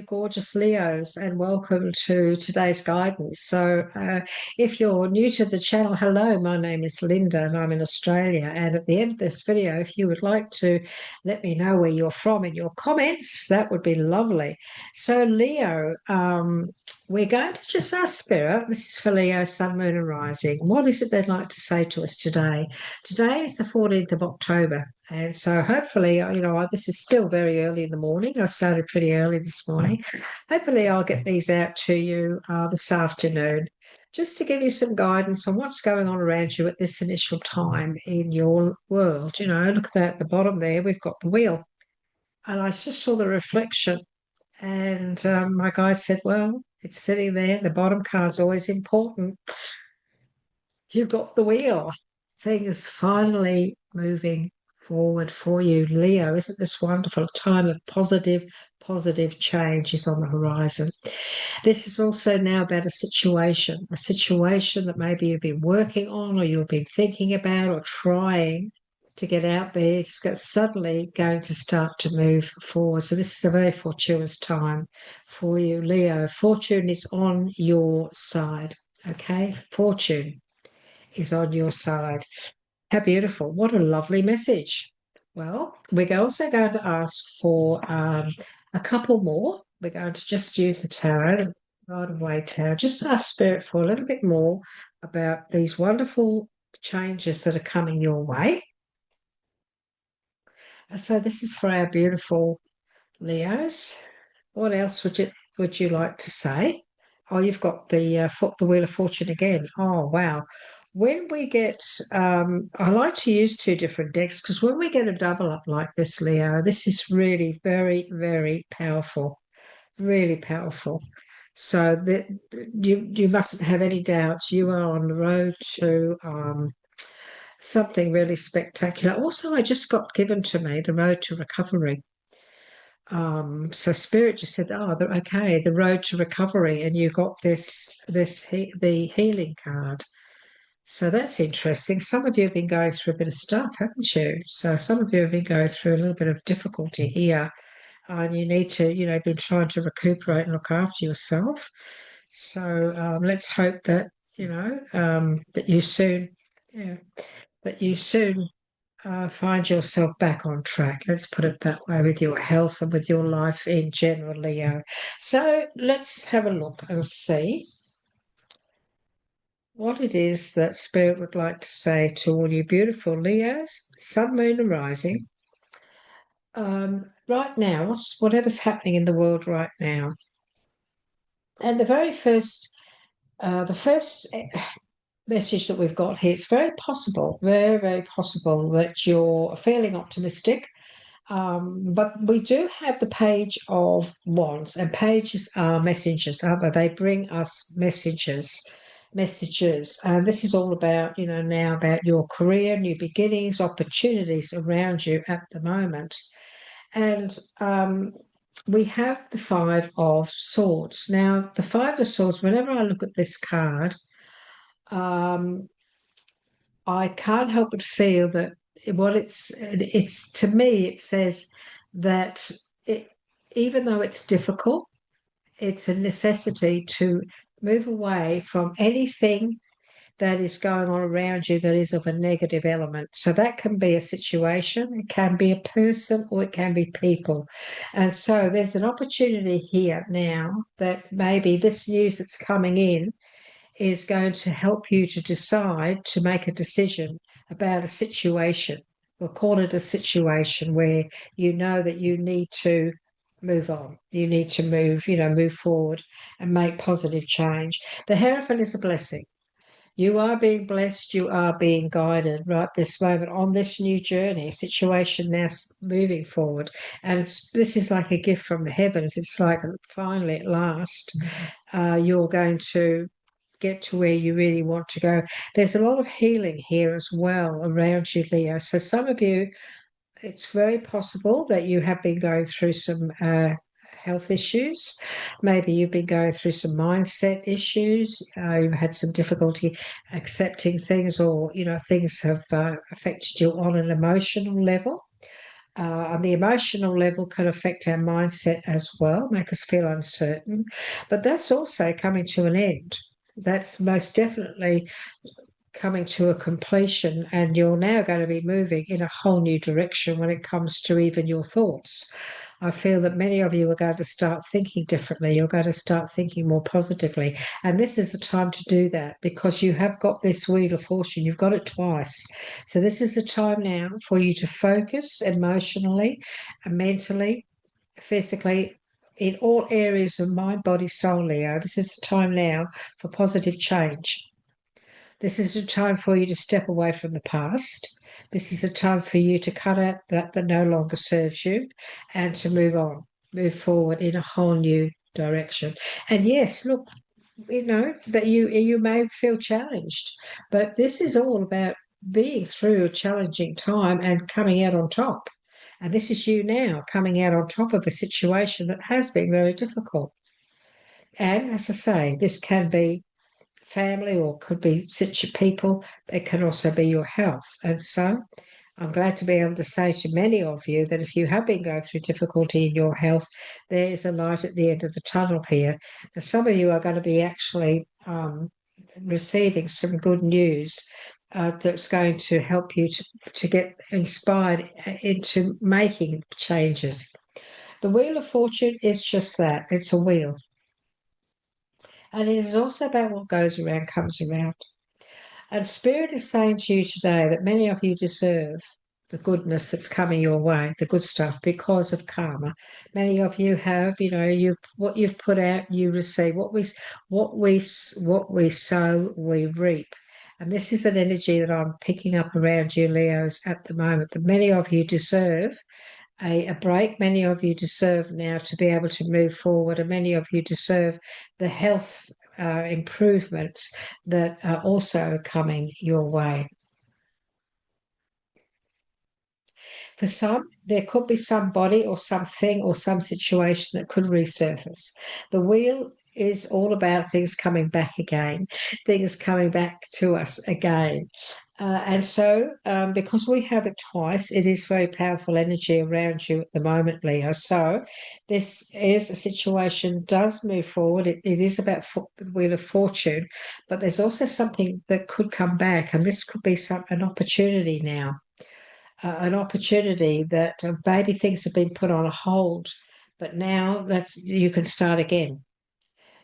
you gorgeous Leos, and welcome to today's guidance. If you're new to the channel, hello, my name is Linda and I'm in Australia. And at the end of this video, if you would like to let me know where you're from in your comments, that would be lovely. So, Leo, we're going to just ask Spirit. This is for Leo, Sun, Moon, and Rising. What is it they'd like to say to us today? Today is the 14th of October. And so hopefully, this is still very early in the morning. I started pretty early this morning. Hopefully, I'll get these out to you this afternoon, just to give you some guidance on what's going on around you at this initial time in your world. Look at that at the bottom there. We've got the wheel. And I just saw the reflection. And my guide said, well, it's sitting there. The bottom card's always important. You've got the wheel. Things finally moving forward for you, Leo. Isn't this wonderful? A time of positive change is on the horizon. This is also now about a situation that maybe you've been working on or you've been thinking about or trying to get out there. It's suddenly going to start to move forward. So this is a very fortuitous time for you, Leo. Fortune is on your side, okay? Fortune is on your side. How beautiful. What a lovely message. Well, we're also going to ask for a couple more. We're going to just use the tarot, Rider-Waite Tarot, just ask Spirit for a little bit more about these wonderful changes that are coming your way. And so this is for our beautiful Leos. What else would you like to say? Oh, you've got the Wheel of Fortune again. Oh, wow. When we get, I like to use two different decks because when we get a double up like this, Leo, this is really very, very powerful, really powerful. So that you mustn't have any doubts. You are on the road to something really spectacular. Also, I just got given to me the road to recovery. So Spirit just said, "Oh, okay, the road to recovery," and you got the healing card. So that's interesting. Some of you have been going through a bit of stuff, haven't you? So some of you have been going through a little bit of difficulty here, and you need to, been trying to recuperate and look after yourself. So let's hope that that you soon, yeah, that you soon find yourself back on track. Let's put it that way with your health and with your life in general, Leo. So let's have a look and see what it is that Spirit would like to say to all you beautiful Leos, Sun, Moon, and Rising. Right now, whatever's happening in the world right now. And the first message that we've got here, it's very possible, very, very possible that you're feeling optimistic. But we do have the Page of Wands, and pages are messengers, aren't they? They bring us messages. And this is all about, now about your career, new beginnings, opportunities around you at the moment. And we have the Five of Swords. Now, the Five of Swords, whenever I look at this card, I can't help but feel that it's to me, it says that even though it's difficult, it's a necessity to move away from anything that is going on around you that is of a negative element. So that can be a situation, it can be a person, or it can be people. And so there's an opportunity here now that maybe this news that's coming in is going to help you to decide to make a decision about a situation. We'll call it a situation where you know that you need to move on. You need to move forward and make positive change. The Hierophant is a blessing. You are being blessed. You are being guided right this moment on this new journey, situation now moving forward. And this is like a gift from the heavens. It's like finally at last, you're going to get to where you really want to go. There's a lot of healing here as well around you, Leo. So some of you, it's very possible that you have been going through some health issues. Maybe you've been going through some mindset issues. You've had some difficulty accepting things, or things have affected you on an emotional level. On the emotional level can affect our mindset as well, make us feel uncertain. But that's also coming to an end. That's most definitely coming to a completion, and you're now going to be moving in a whole new direction when it comes to even your thoughts. I feel that many of you are going to start thinking differently. You're going to start thinking more positively. And this is the time to do that because you have got this wheel of fortune. You've got it twice. So this is the time now for you to focus emotionally, and mentally, physically, in all areas of mind, body, soul, Leo. This is the time now for positive change. This is a time for you to step away from the past. This is a time for you to cut out that no longer serves you and to move on, move forward in a whole new direction. And yes, look, that you may feel challenged, but this is all about being through a challenging time and coming out on top. And this is you now coming out on top of a situation that has been very difficult. And as I say, this can be family or could be people. It can also be your health. And so I'm glad to be able to say to many of you that if you have been going through difficulty in your health, there is a light at the end of the tunnel here. And some of you are going to be actually receiving some good news that's going to help you to get inspired into making changes. The Wheel of Fortune is just that. It's a wheel. And it is also about what goes around comes around. And Spirit is saying to you today that many of you deserve the goodness that's coming your way, the good stuff, because of karma. Many of you have, what you've put out, you receive. What we sow, we reap. And this is an energy that I'm picking up around you, Leos, at the moment. That many of you deserve a break. Many of you deserve now to be able to move forward, and many of you deserve the health improvements that are also coming your way. For some, there could be somebody or something or some situation that could resurface. The wheel is all about things coming back again, things coming back to us again. And so, because we have it twice, it is very powerful energy around you at the moment, Leo. So, this is a situation does move forward. It is about the Wheel of Fortune, but there's also something that could come back, and this could be an opportunity now. An opportunity that maybe things have been put on a hold, but now you can start again.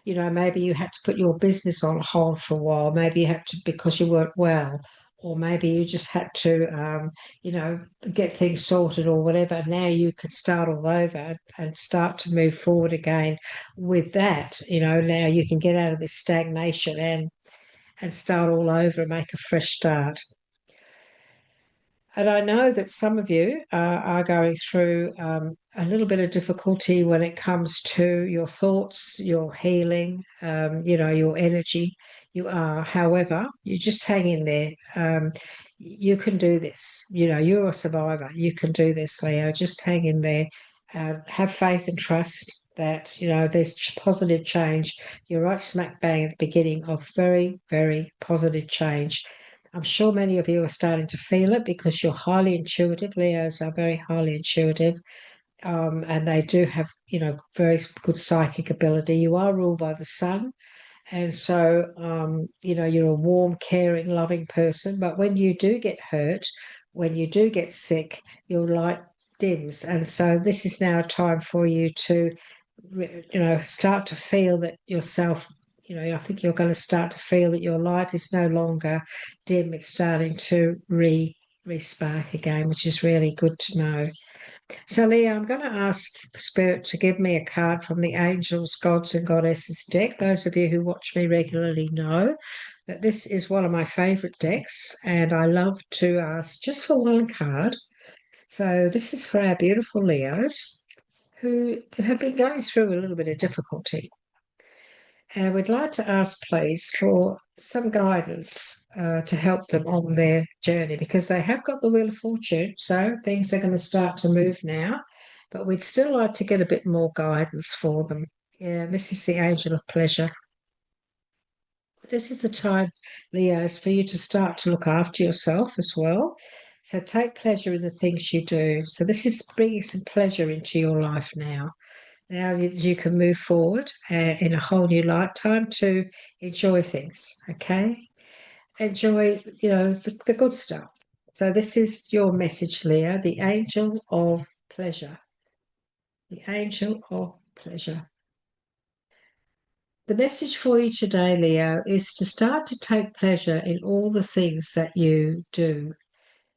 Maybe you had to put your business on hold for a while. Maybe you had to because you weren't well, or maybe you just had to, get things sorted or whatever. Now you could start all over and start to move forward again with that. Now you can get out of this stagnation and start all over and make a fresh start. And I know that some of you are going through a little bit of difficulty when it comes to your thoughts, your healing, your energy. However, you just hang in there. You can do this. You're a survivor. You can do this, Leo. Just hang in there. Have faith and trust that, there's positive change. You're right smack bang at the beginning of very, very positive change. I'm sure many of you are starting to feel it because you're highly intuitive. Leos are very highly intuitive, and they do have, very good psychic ability. You are ruled by the sun, and so, you're a warm, caring, loving person. But when you do get hurt, when you do get sick, your light dims. And so this is now a time for you to, start to feel that yourself. I think you're going to start to feel that your light is no longer dim. It's starting to re-spark again, which is really good to know. So, Leah, I'm going to ask Spirit to give me a card from the Angels, Gods, and Goddesses deck. Those of you who watch me regularly know that this is one of my favourite decks, and I love to ask just for one card. So, this is for our beautiful Leos who have been going through a little bit of difficulty. And we'd like to ask, please, for some guidance to help them on their journey because they have got the Wheel of Fortune, so things are going to start to move now. But we'd still like to get a bit more guidance for them. Yeah, this is the Angel of Pleasure. This is the time, Leos, for you to start to look after yourself as well. So take pleasure in the things you do. So this is bringing some pleasure into your life now. Now you can move forward in a whole new lifetime to enjoy things. Okay, enjoy the good stuff. So this is your message, Leah, the angel of pleasure. The angel of pleasure. The message for you today, Leo, is to start to take pleasure in all the things that you do.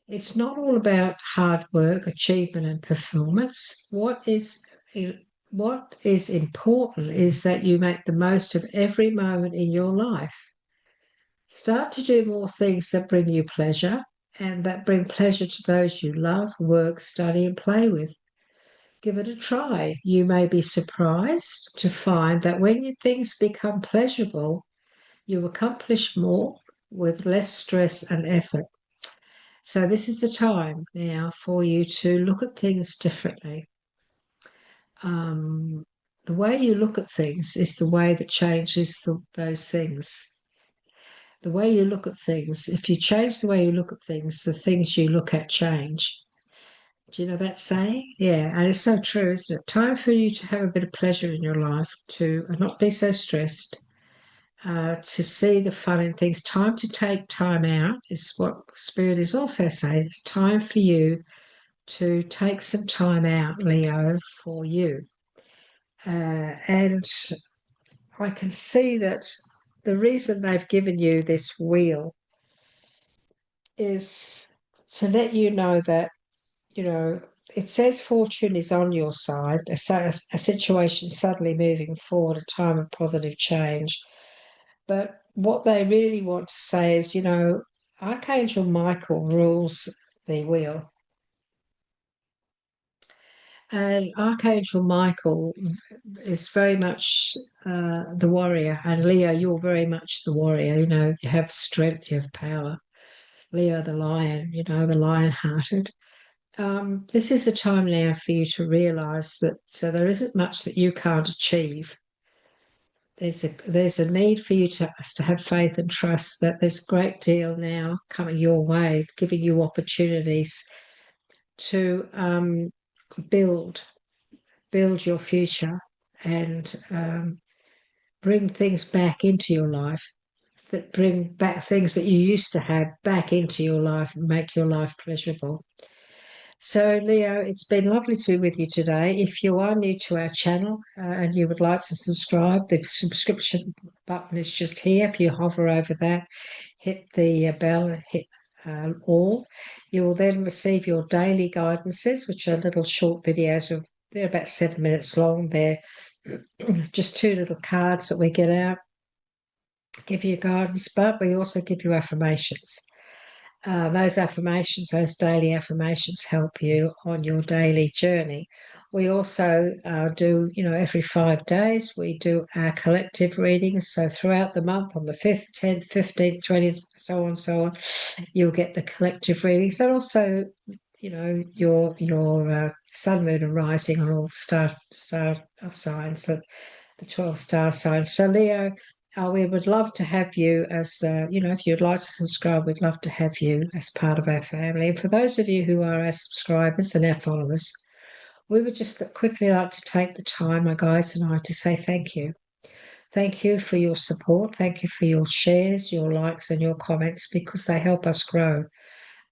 It's not all about hard work, achievement, and performance. What is important is that you make the most of every moment in your life. Start to do more things that bring you pleasure and that bring pleasure to those you love, work, study, and play with. Give it a try. You may be surprised to find that when things become pleasurable, you accomplish more with less stress and effort. So, this is the time now for you to look at things differently. The way you look at things is the way that changes those things. The way you look at things, if you change the way you look at things, the things you look at change. Do you know that saying? Yeah, and it's so true, isn't it? Time for you to have a bit of pleasure in your life, to not be so stressed, to see the fun in things. Time to take time out is what Spirit is also saying. It's time for you to take some time out, Leo, for you. And I can see that the reason they've given you this wheel is to let you know that, it says fortune is on your side, a situation suddenly moving forward, a time of positive change. But what they really want to say is, Archangel Michael rules the wheel. And Archangel Michael is very much the warrior. And Leo, you're very much the warrior. You have strength, you have power. Leo, the lion, the lion-hearted. This is a time now for you to realize that there isn't much that you can't achieve. There's a need for you to have faith and trust that there's a great deal now coming your way, giving you opportunities to build your future and bring things back into your life, that bring back things that you used to have back into your life and make your life pleasurable. So, Leo, it's been lovely to be with you today. If you are new to our channel and you would like to subscribe, the subscription button is just here. If you hover over that, hit the bell, hit all. You will then receive your daily guidances, which are little short videos. They're about 7 minutes long. They're just 2 little cards that we get out, give you guidance, but we also give you affirmations. Those affirmations, those daily affirmations help you on your daily journey. We also do, every 5 days, we do our collective readings. So throughout the month, on the 5th, 10th, 15th, 20th, so on, you'll get the collective readings. And also, your sun, moon, and rising on all the star signs, the 12 star signs. So Leo, we would love to have you as, if you'd like to subscribe, we'd love to have you as part of our family. And for those of you who are our subscribers and our followers, we would just quickly like to take the time, my guys and I, to say thank you. Thank you for your support. Thank you for your shares, your likes, and your comments, because they help us grow.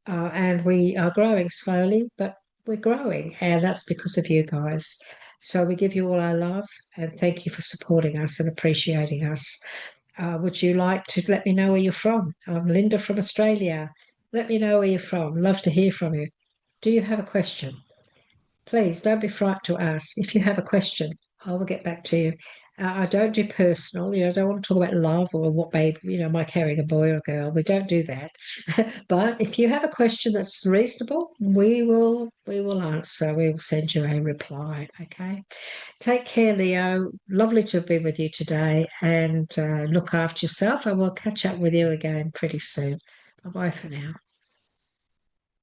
And we are growing slowly, but we're growing, and that's because of you guys. So we give you all our love and thank you for supporting us and appreciating us. Would you like to let me know where you're from? I'm Linda from Australia. Let me know where you're from. Love to hear from you. Do you have a question? Please don't be frightened to ask. If you have a question, I will get back to you. I don't do personal, I don't want to talk about love or what baby, am I carrying a boy or a girl? We don't do that. But if you have a question that's reasonable, we will answer. We will send you a reply. Okay. Take care, Leo. Lovely to be with you today, and look after yourself. I will catch up with you again pretty soon. Bye bye for now.